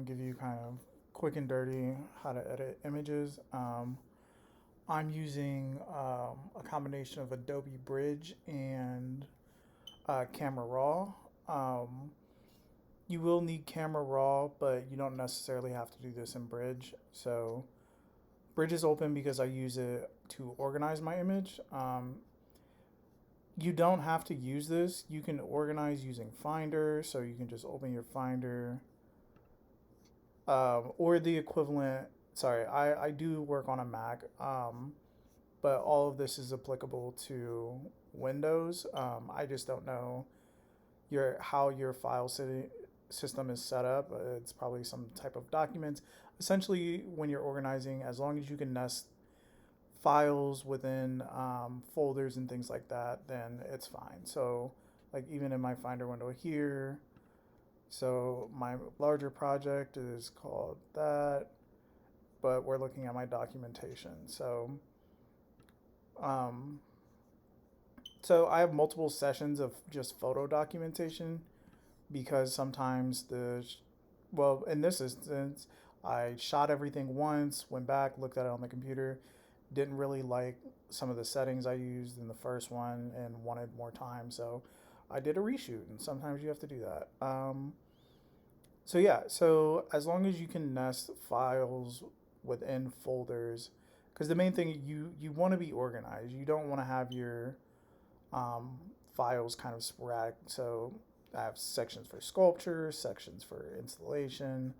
and give you kind of quick and dirty how to edit images. I'm using a combination of Adobe Bridge and Camera Raw. Um, you will need Camera Raw, but you don't necessarily have to do this in Bridge. So Bridge is open because I use it to organize my image. You don't have to use this. You can organize using Finder, so you can just open your Finder or the equivalent. Sorry, I do work on a Mac, but all of this is applicable to Windows. I just don't know how your system is set up. It's probably some type of documents. Essentially, when you're organizing, as long as you can nest files within folders and things like that, then it's fine. So, like even in my Finder window here, so my larger project is called that, but we're looking at my documentation. Um, so I have multiple sessions of just photo documentation because sometimes well, in this instance, I shot everything once, went back, looked at it on the computer, didn't really like some of the settings I used in the first one and wanted more time. So I did a reshoot, and sometimes you have to do that. So yeah, so as long as you can nest files within folders, because the main thing you want to be organized. You don't want to have your um, files kind of sporadic. So I have sections for sculpture, sections for installation,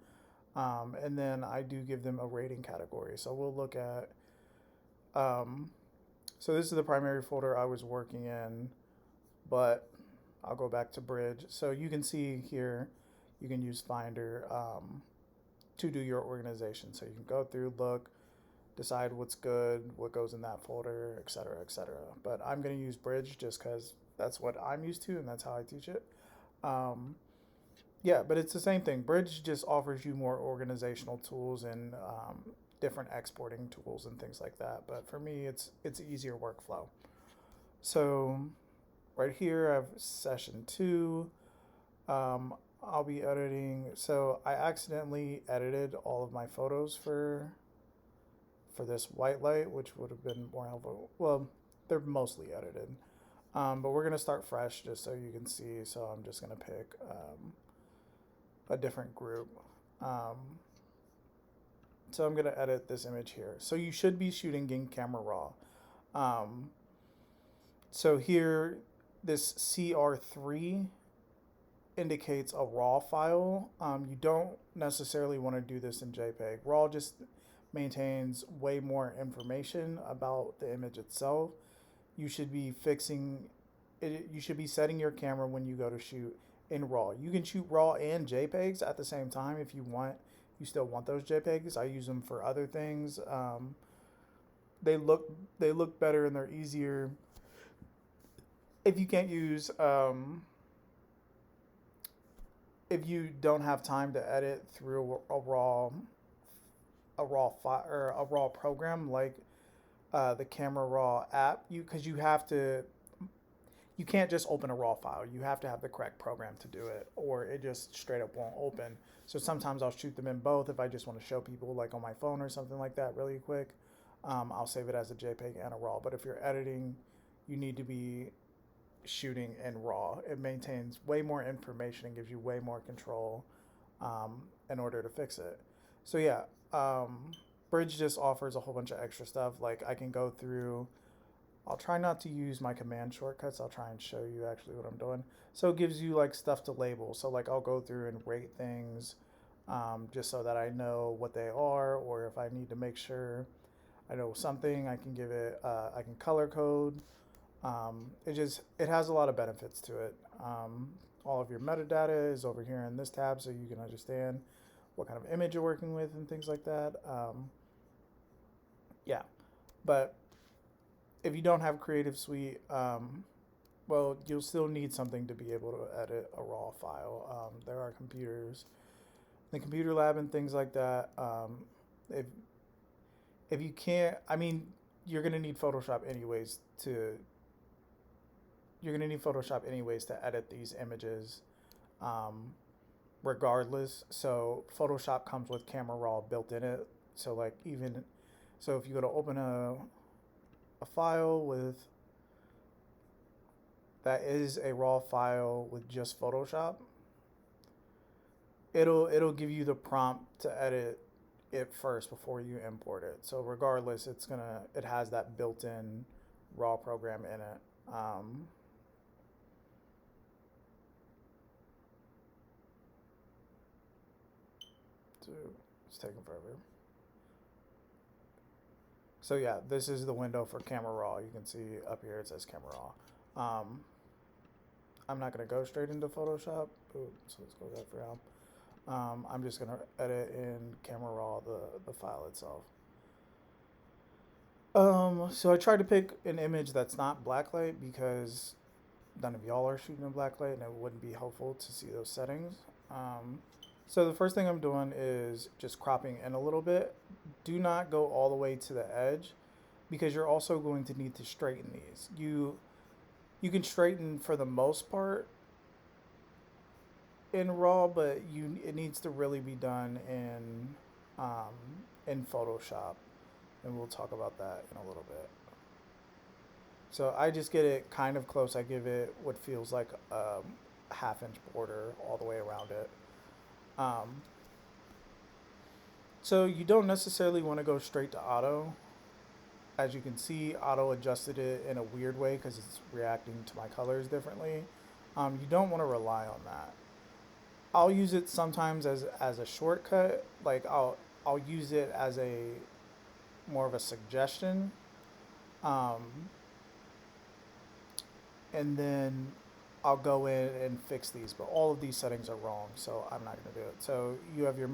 and then I do give them a rating category. So we'll look at. Um, so this is the primary folder I was working in, but I'll go back to Bridge. So you can see here, you can use Finder to do your organization. So you can go through, look, decide what's good, what goes in that folder, et cetera, et cetera. But I'm going to use Bridge just because that's what I'm used to and that's how I teach it. Um, yeah, but it's the same thing. Bridge just offers you more organizational tools and different exporting tools and things like that. But for me, it's easier workflow. So right here, I have session two. Um, I'll be editing. So I accidentally edited all of my photos for this white light, which would have been more helpful. Well, they're mostly edited. But we're going to start fresh just so you can see. So I'm just going to pick a different group. So I'm going to edit this image here. So you should be shooting in Camera Raw. Um, so here, this CR3 indicates a RAW file. You don't necessarily want to do this in JPEG. RAW just maintains way more information about the image itself. You should be fixing it. You should be setting your camera when you go to shoot in RAW. You can shoot RAW and JPEGs at the same time if you want. You still want those JPEGs. I use them for other things. They look better and they're easier. If you can't use if you don't have time to edit through a raw file or a raw program like the Camera Raw app, you can't just open a raw file. You have to have the correct program to do it, or it just straight up won't open. So sometimes I'll shoot them in both if I just want to show people, like on my phone or something like that, really quick. I'll save it as a JPEG and a RAW. But if you're editing, you need to be shooting in RAW. It maintains way more information and gives you way more control in order to fix it. So yeah, Bridge just offers a whole bunch of extra stuff. Like I can go through. I'll try not to use my command shortcuts. I'll try and show you actually what I'm doing. So it gives you like stuff to label. So like I'll go through and rate things just so that I know what they are, or if I need to make sure I know something, I can give it. I can color code. It has a lot of benefits to it. All of your metadata is over here in this tab, so you can understand what kind of image you're working with and things like that. Yeah, but if you don't have Creative Suite, well, you'll still need something to be able to edit a raw file. There are computers, the computer lab and things like that. If if you can't, I mean, you're gonna need Photoshop anyways to you're gonna need Photoshop anyways to edit these images. Um, regardless. So Photoshop comes with Camera Raw built in it. So like even so if you go to open a file with that is a raw file with just Photoshop, it'll give you the prompt to edit it first before you import it. So regardless, it has that built-in raw program in it. So it's taking forever. So yeah, this is the window for Camera Raw. You can see up here it says Camera Raw. I'm not gonna go straight into Photoshop. Ooh, so let's go that route. I'm just gonna edit in Camera Raw the file itself. So I tried to pick an image that's not blacklight because none of y'all are shooting in blacklight and it wouldn't be helpful to see those settings. So the first thing I'm doing is just cropping in a little bit. Do not go all the way to the edge because you're also going to need to straighten these. You can straighten for the most part in RAW, but it needs to really be done in Photoshop, and we'll talk about that in a little bit. So I just get it kind of close. I give it what feels like a half-inch border all the way around it. So you don't necessarily want to go straight to auto. As you can see, auto adjusted it in a weird way because it's reacting to my colors differently. You don't want to rely on that. I'll use it sometimes as a shortcut. Like I'll use it as a more of a suggestion. And then I'll go in and fix these, but all of these settings are wrong, so I'm not going to do it. So you have your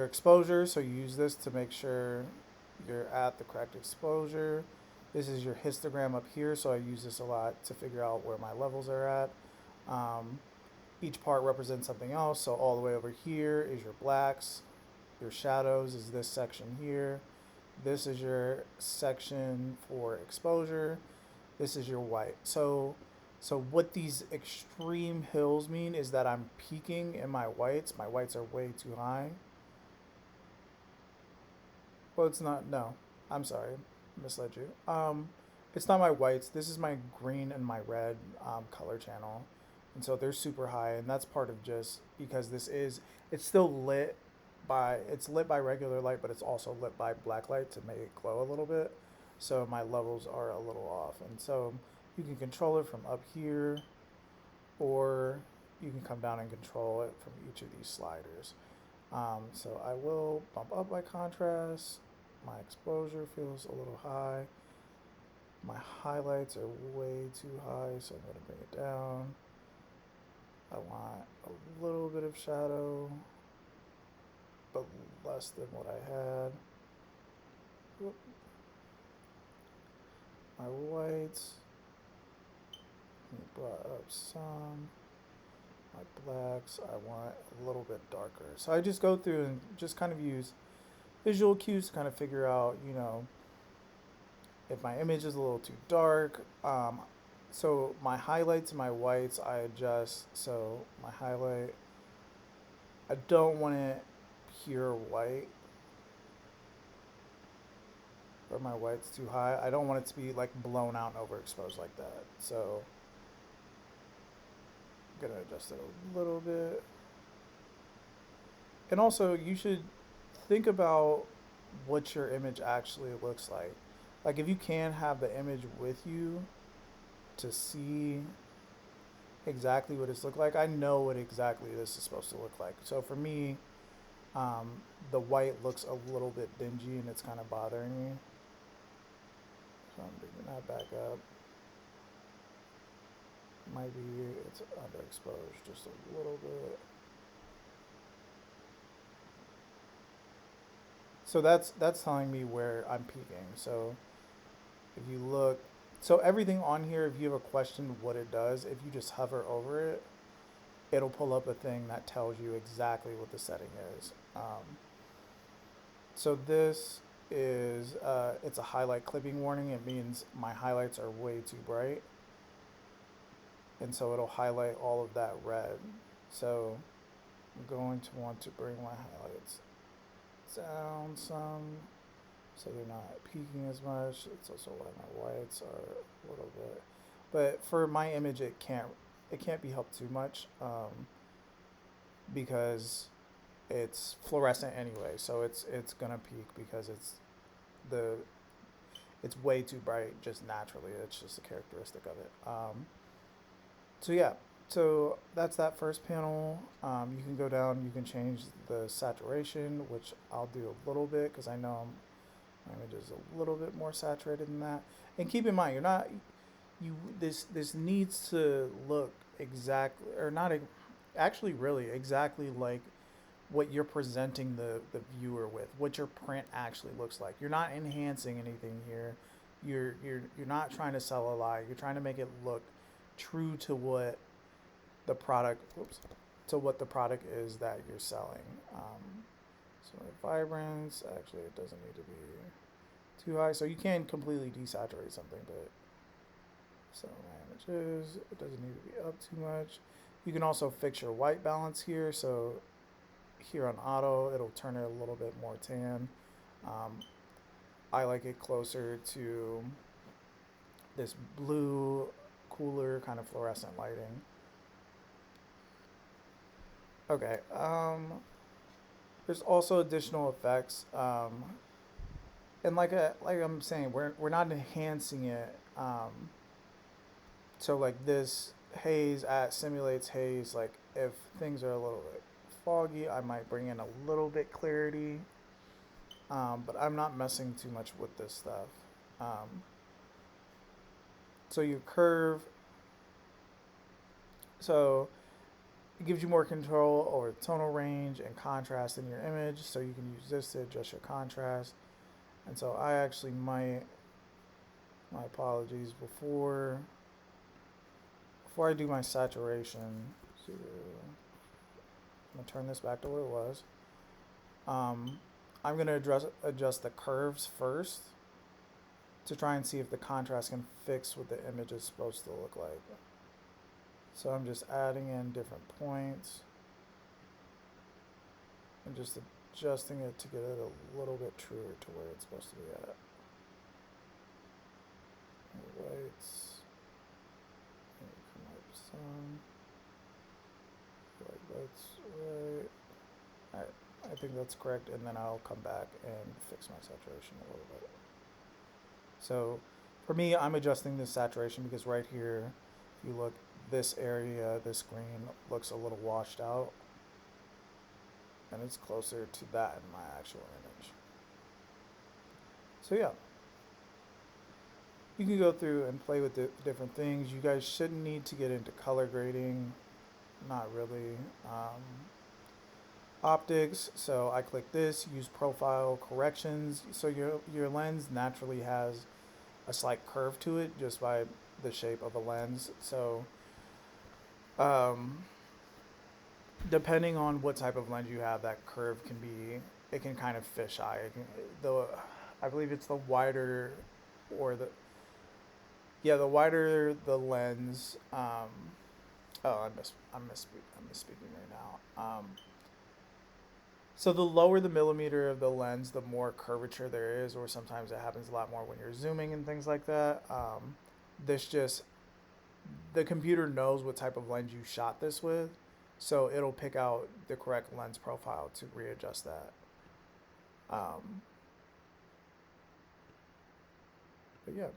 exposure, so you use this to make sure you're at the correct exposure. This is your histogram up here, so I use this a lot to figure out where my levels are at. Each part represents something else, so all the way over here is your blacks. Your shadows is this section here. This is your section for exposure. This is your white. So what these extreme hills mean is that I'm peaking in my whites. My whites are way too high. Well, it's not, no, I'm sorry, misled you. It's not my whites. This is my green and my red color channel. And so they're super high, and that's part of just because it's still lit it's lit by regular light, but it's also lit by black light to make it glow a little bit. So my levels are a little off. And so you can control it from up here, or you can come down and control it from each of these sliders. So I will bump up my contrast. My exposure feels a little high. My highlights are way too high, so I'm going to bring it down. I want a little bit of shadow, but less than what I had. Whoop. My whites, brought up some. My blacks, I want a little bit darker. So I just go through and just kind of use visual cues to kind of figure out, if my image is a little too dark. So my highlights and my whites, I adjust. So my highlight, I don't want it pure white, or my white's too high. I don't want it to be like blown out and overexposed like that. So I'm gonna adjust it a little bit. And also, you should think about what your image actually looks like. Like if you can have the image with you to see exactly what it's look like. I know what exactly this is supposed to look like. So for me, the white looks a little bit dingy and it's kind of bothering me. So I'm bringing that back up. Might be it's underexposed just a little bit. So that's telling me where I'm peaking. So if you look, so everything on here, if you have a question what it does, if you just hover over it, it'll pull up a thing that tells you exactly what the setting is. So this is, it's a highlight clipping warning. It means my highlights are way too bright. And so it'll highlight all of that red. So I'm going to want to bring my highlights down some so they're not peaking as much. It's also why my whites are a little bit, but for my image it can't be helped too much because it's fluorescent anyway, so it's gonna peak because the it's way too bright just naturally. It's just a characteristic of it. So yeah, so that's that first panel. You can go down, you can change the saturation, which I'll do a little bit because I know my image is a little bit more saturated than that. And keep in mind, you're not you this needs to look exactly or not actually really exactly like what you're presenting the viewer with, what your print actually looks like. You're not enhancing anything here. You're not trying to sell a lie. You're trying to make it look true to what the product to what the product is that you're selling. So vibrance, actually it doesn't need to be too high. So you can completely desaturate something, but so my images, it doesn't need to be up too much. You can also fix your white balance here. So here on auto, it'll turn it a little bit more tan. I like it closer to this blue, cooler kind of fluorescent lighting. Okay. There's also additional effects, and like I'm saying, we're not enhancing it. So like this haze simulates haze. Like if things are a little bit foggy, I might bring in a little bit clarity, but I'm not messing too much with this stuff. Um, so you curve, so it gives you more control over tonal range and contrast in your image. So you can use this to adjust your contrast. And so I actually might, my apologies, before I do my saturation, so I'm gonna turn this back to what it was. Um, I'm gonna adjust the curves first to try and see if the contrast can fix what the image is supposed to look like. So I'm just adding in different points and just adjusting it to get it a little bit truer to where it's supposed to be at. Whites, come up some, like that's right. Alright, I think that's correct, and then I'll come back and fix my saturation a little bit. So for me, I'm adjusting the saturation because right here, if you look, this area, this green looks a little washed out, and it's closer to that in my actual image. So yeah, you can go through and play with the different things. You guys shouldn't need to get into color grading, not really. Optics, so I click this, use profile corrections. So your lens naturally has a slight curve to it just by the shape of a lens. So um, depending on what type of lens you have, that curve can be, it can kind of fisheye. I believe it's the wider or the wider the lens. I'm misspeaking right now. So the lower the millimeter of the lens, the more curvature there is, or sometimes it happens a lot more when you're zooming and things like that. The computer knows what type of lens you shot this with, so it'll pick out the correct lens profile to readjust that. Um, but yeah.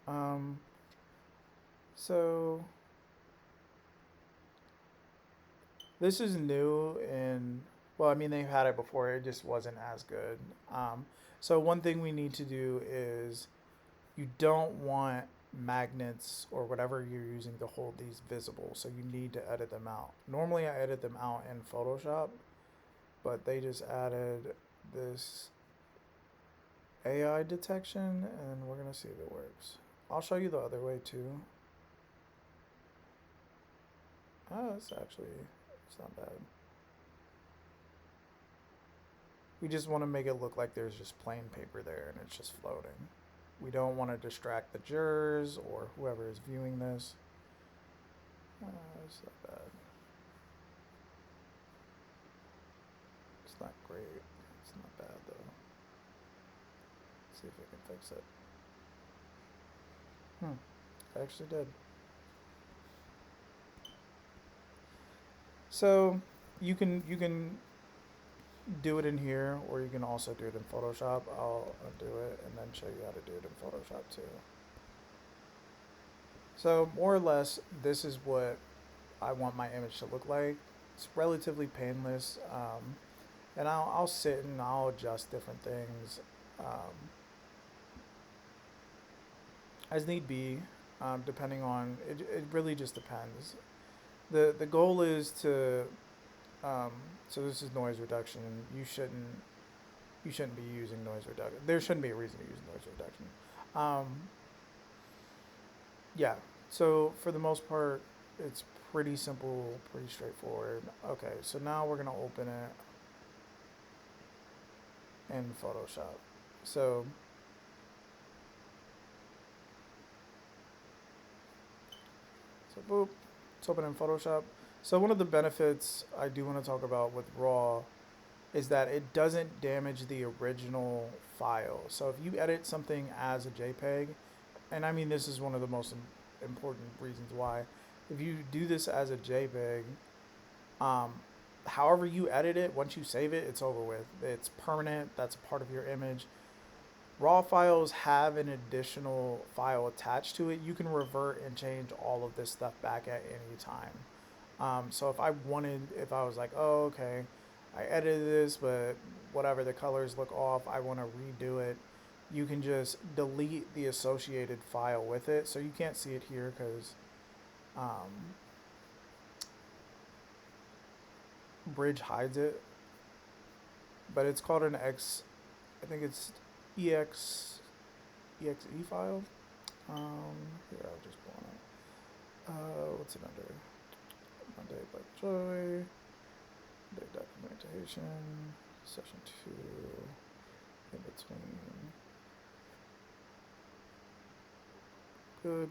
Um, so this is new and well, I mean they've had it before. It just wasn't as good. So one thing we need to do is you don't want magnets or whatever you're using to hold these visible. So you need to edit them out. Normally I edit them out in Photoshop, but they just added this AI detection and we're gonna see if it works. I'll show you the other way too. It's not bad. We just want to make it look like there's just plain paper there and it's just floating. We don't want to distract the jurors or whoever is viewing this. It's not bad. It's not great. It's not bad though. Let's see if I can fix it. I actually did. So you can do it in here, or you can also do it in Photoshop. I'll do it and then show you how to do it in Photoshop too. So more or less, this is what I want my image to look like. It's relatively painless, and I'll sit and I'll adjust different things as need be, depending on it. It really just depends. The goal is to um, so this is noise reduction. You shouldn't be using noise reduction. There shouldn't be a reason to use noise reduction. Um, yeah. So for the most part, it's pretty simple, pretty straightforward. Okay, so now we're gonna open it in Photoshop. So boop, it's open in Photoshop. So one of the benefits I do want to talk about with RAW is that it doesn't damage the original file. So if you edit something as a JPEG, and I mean this is one of the most important reasons why, if you do this as a JPEG, um, however you edit it, once you save it, it's over with. It's permanent. That's a part of your image. RAW files have an additional file attached to it. You can revert and change all of this stuff back at any time. So if I was like, oh, okay, I edited this, but whatever, the colors look off, I want to redo it, you can just delete the associated file with it. So you can't see it here because Bridge hides it, but it's called I think it's exe file. Here, I'll just pull on it. What's it under? Monday by Joy, Monday documentation, session 2, in between. Good.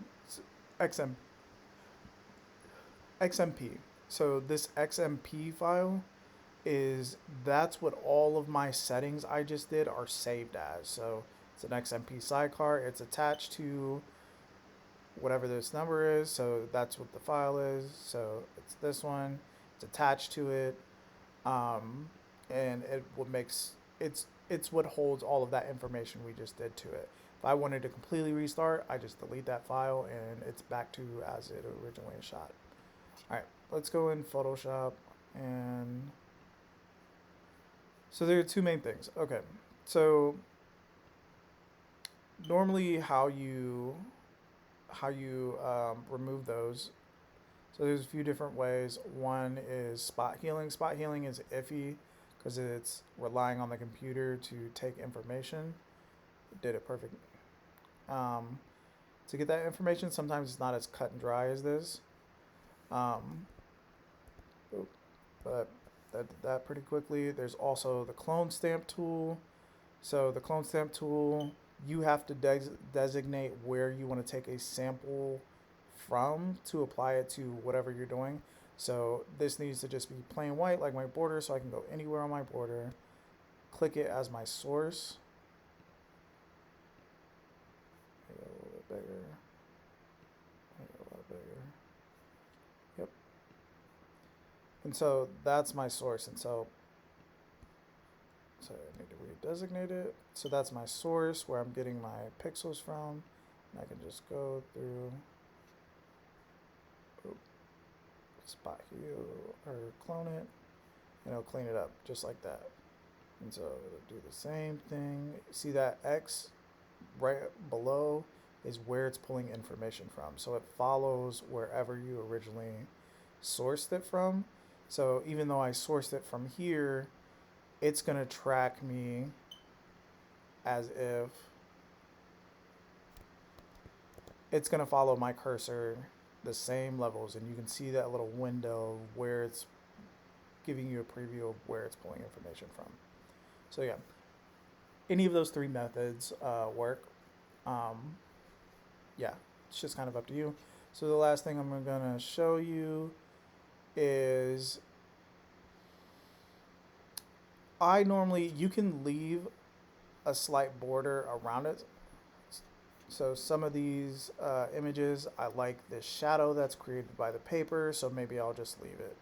XMP. So this XMP file that's what all of my settings I just did are saved as. So it's an XMP sidecar. It's attached to whatever this number is. So that's what the file is. So it's this one. It's attached to it, and it's what holds all of that information we just did to it. If I wanted to completely restart, I just delete that file and it's back to as it originally shot. All right, let's go in Photoshop and. So there are two main things. Okay, so normally how you remove those. So there's a few different ways. One is spot healing. Spot healing is iffy because it's relying on the computer to take information. It did it perfect. To get that information, sometimes it's not as cut and dry as this. But that did that pretty quickly. There's also the clone stamp tool. So the clone stamp tool, you have to designate where you want to take a sample from to apply it to whatever you're doing. So this needs to just be plain white like my border, so I can go anywhere on my border, click it as my source. Make it a little bit bigger. Make it a lot bigger. Yep. And so that's my source. And so I need to redesignate it. So that's my source where I'm getting my pixels from. And I can just go through spot heal or clone it, and it'll clean it up just like that. And so it'll do the same thing. See that X right below is where it's pulling information from. So it follows wherever you originally sourced it from. So even though I sourced it from here, it's going to track me as if it's going to follow my cursor the same levels, and you can see that little window where it's giving you a preview of where it's pulling information from. So yeah, any of those three methods work. Yeah, it's just kind of up to you. So the last thing I'm going to show you is I normally, you can leave a slight border around it. So some of these images, I like this shadow that's created by the paper, so maybe I'll just leave it.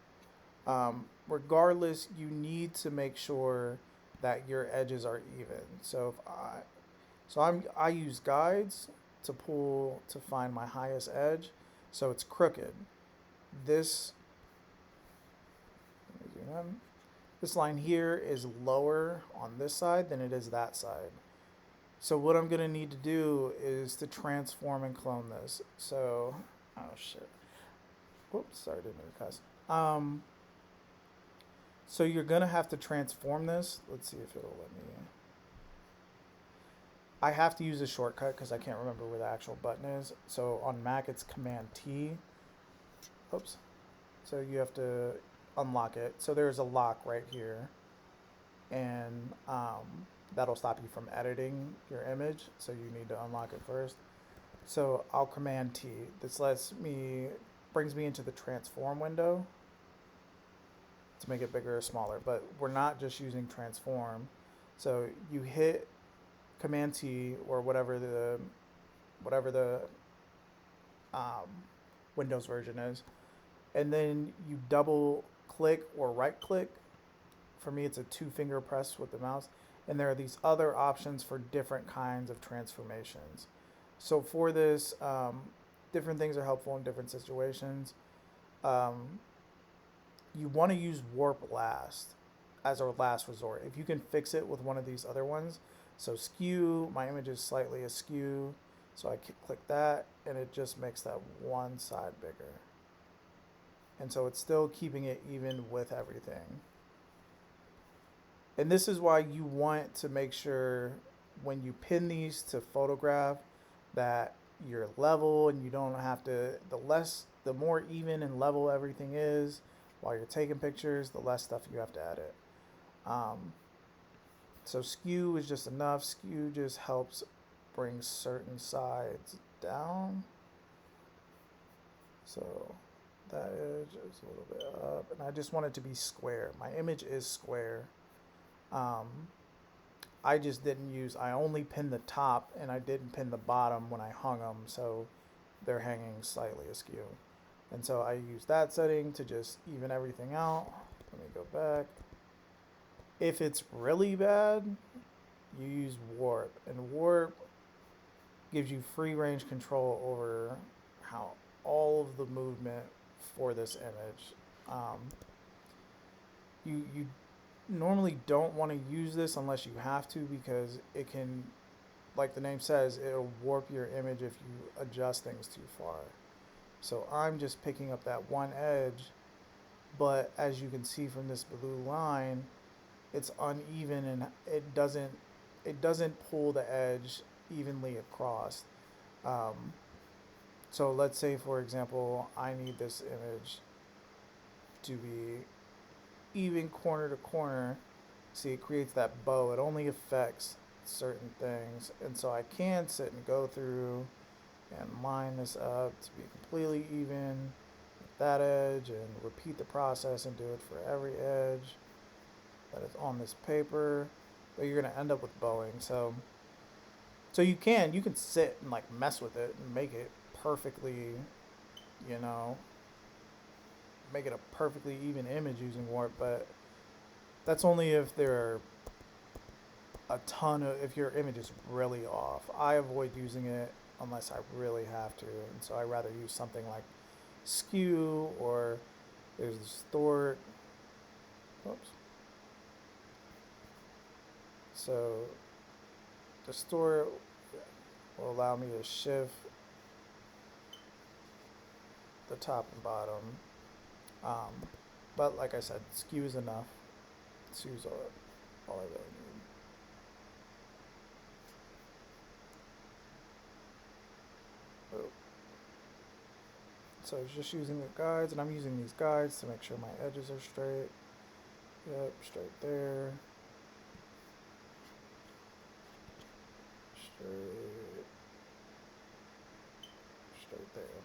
Regardless, you need to make sure that your edges are even. I use guides to pull to find my highest edge, so it's crooked. This this line here is lower on this side than it is that side. So what I'm gonna need to do is to transform and clone this. So, oh shit. Whoops, sorry, didn't mean to cuss. So you're gonna have to transform this. Let's see if it'll let me. I have to use a shortcut because I can't remember where the actual button is. So on Mac it's Command T. Oops. So you have to unlock it. So there's a lock right here, and that'll stop you from editing your image. So you need to unlock it first. So I'll Command T. This brings me into the transform window to make it bigger or smaller, but we're not just using transform. So you hit Command T or whatever the Windows version is, and then you double click or right click. For me, it's a 2-finger press with the mouse, and there are these other options for different kinds of transformations. So for this, different things are helpful in different situations. You want to use warp last as our last resort. If you can fix it with one of these other ones, so skew, my image is slightly askew, so I click that, and it just makes that one side bigger. And so it's still keeping it even with everything. And this is why you want to make sure when you pin these to photograph that you're level, and you don't have to, the more even and level everything is while you're taking pictures, the less stuff you have to edit. So skew is just enough. Skew just helps bring certain sides down. So that edge is a little bit up, and I just want it to be square. My image is square. I just I only pinned the top, and I didn't pin the bottom when I hung them, so they're hanging slightly askew. And so I use that setting to just even everything out. Let me go back. If it's really bad, you use warp, and warp gives you free range control over how all of the movement for this image. You normally don't want to use this unless you have to, because it can, like the name says, it'll warp your image if you adjust things too far. So I'm just picking up that one edge, but as you can see from this blue line, it's uneven, and it doesn't pull the edge evenly across. So let's say, for example, I need this image to be even corner to corner. See, it creates that bow. It only affects certain things, and so I can sit and go through and line this up to be completely even with that edge, and repeat the process and do it for every edge that is on this paper. But you're gonna end up with bowing. So you can sit and like mess with it and make it perfectly, make it a perfectly even image using warp, but that's only if there are if your image is really off. I avoid using it unless I really have to, and so I rather use something like skew, or there's distort. Oops. So distort will allow me to shift the top and bottom. But like I said, skew is enough. Skew's all I really need. Oh. So it's just using the guides, and I'm using these guides to make sure my edges are straight. Yep, straight there. Straight there.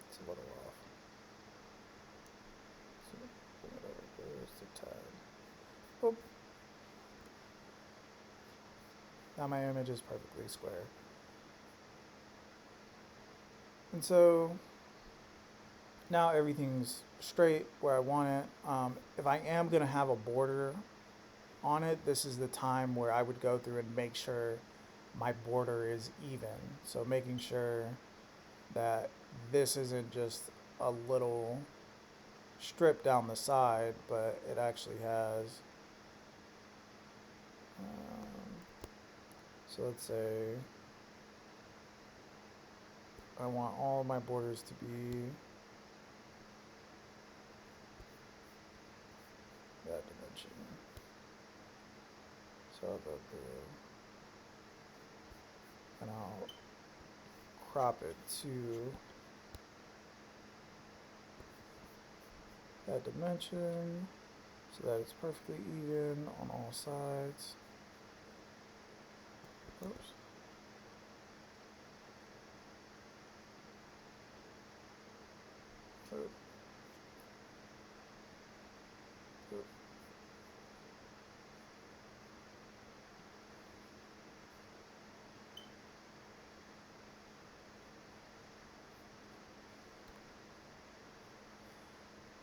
It's a little off. So bring it over there. It's the tag. Oh. Now my image is perfectly square. And so now everything's straight where I want it. If I am going to have a border on it, this is the time where I would go through and make sure my border is even. So making sure that this isn't just a little strip down the side, but it actually has, so let's say I want all my borders to be that dimension. So I'll go through and I'll crop it to that dimension so that it's perfectly even on all sides. Oops. Oop. Oop.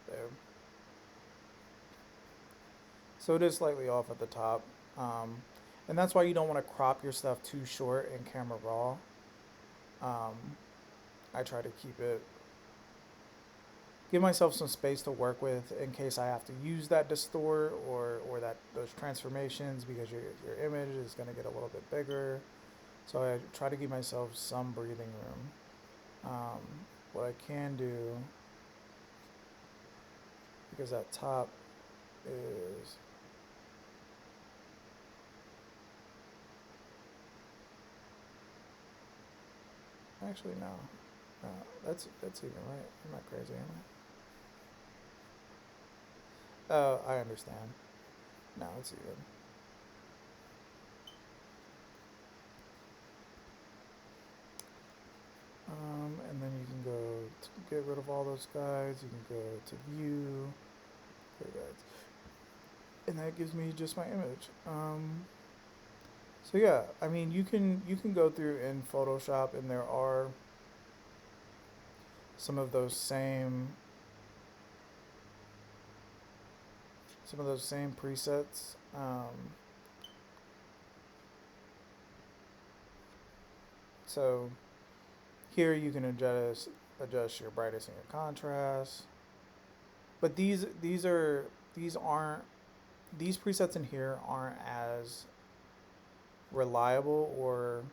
There. So it is slightly off at the top. And that's why you don't want to crop your stuff too short in Camera Raw. I try to give myself some space to work with in case I have to use that distort or that those transformations because your image is going to get a little bit bigger. So I try to give myself some breathing room. What I can do, because that top is actually no, that's even right. I'm not crazy, am I? Oh, I understand. No, it's even. And then you can go to get rid of all those guys. You can go to view, guides, and that gives me just my image. So yeah, I mean you can go through in Photoshop, and there are some of those same presets. So here you can adjust your brightness and your contrast. But these presets in here aren't as reliable or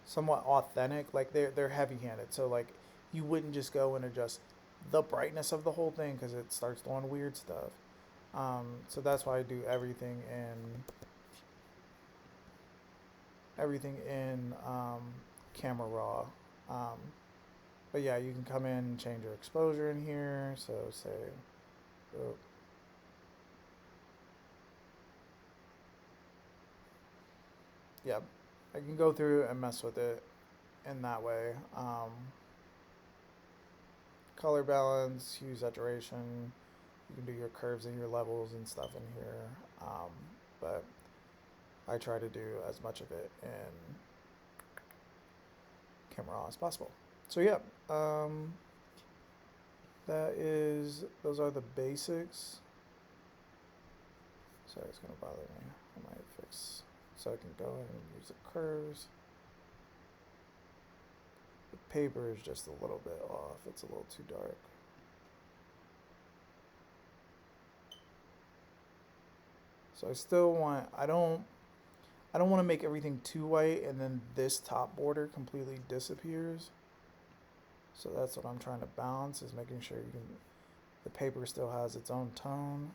somewhat authentic. Like they're heavy handed. So like you wouldn't just go and adjust the brightness of the whole thing because it starts doing weird stuff. So that's why I do everything in Camera Raw. Um, but yeah, you can come in and change your exposure in here. So say, oh, yeah, I can go through and mess with it in that way. Color balance, hue saturation. You can do your curves and your levels and stuff in here. But I try to do as much of it in Camera Raw as possible. So yeah, those are the basics. Sorry, it's gonna bother me. I might fix so I can go ahead and use the curves. The paper is just a little bit off. It's a little too dark. So I don't want to make everything too white and then this top border completely disappears. So that's what I'm trying to balance, is making sure the paper still has its own tone.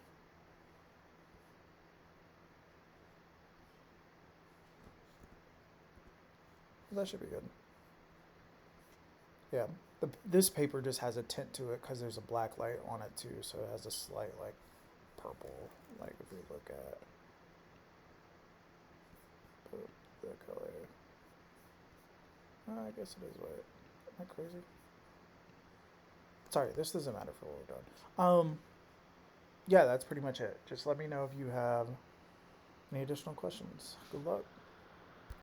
That should be good. Yeah, this paper just has a tint to it because there's a black light on it too, so it has a slight like purple, like if we look at the color. I guess it is white. Am I crazy? Sorry, this doesn't matter for what we're doing. Yeah, that's pretty much it. Just let me know if you have, Any additional questions? Good luck.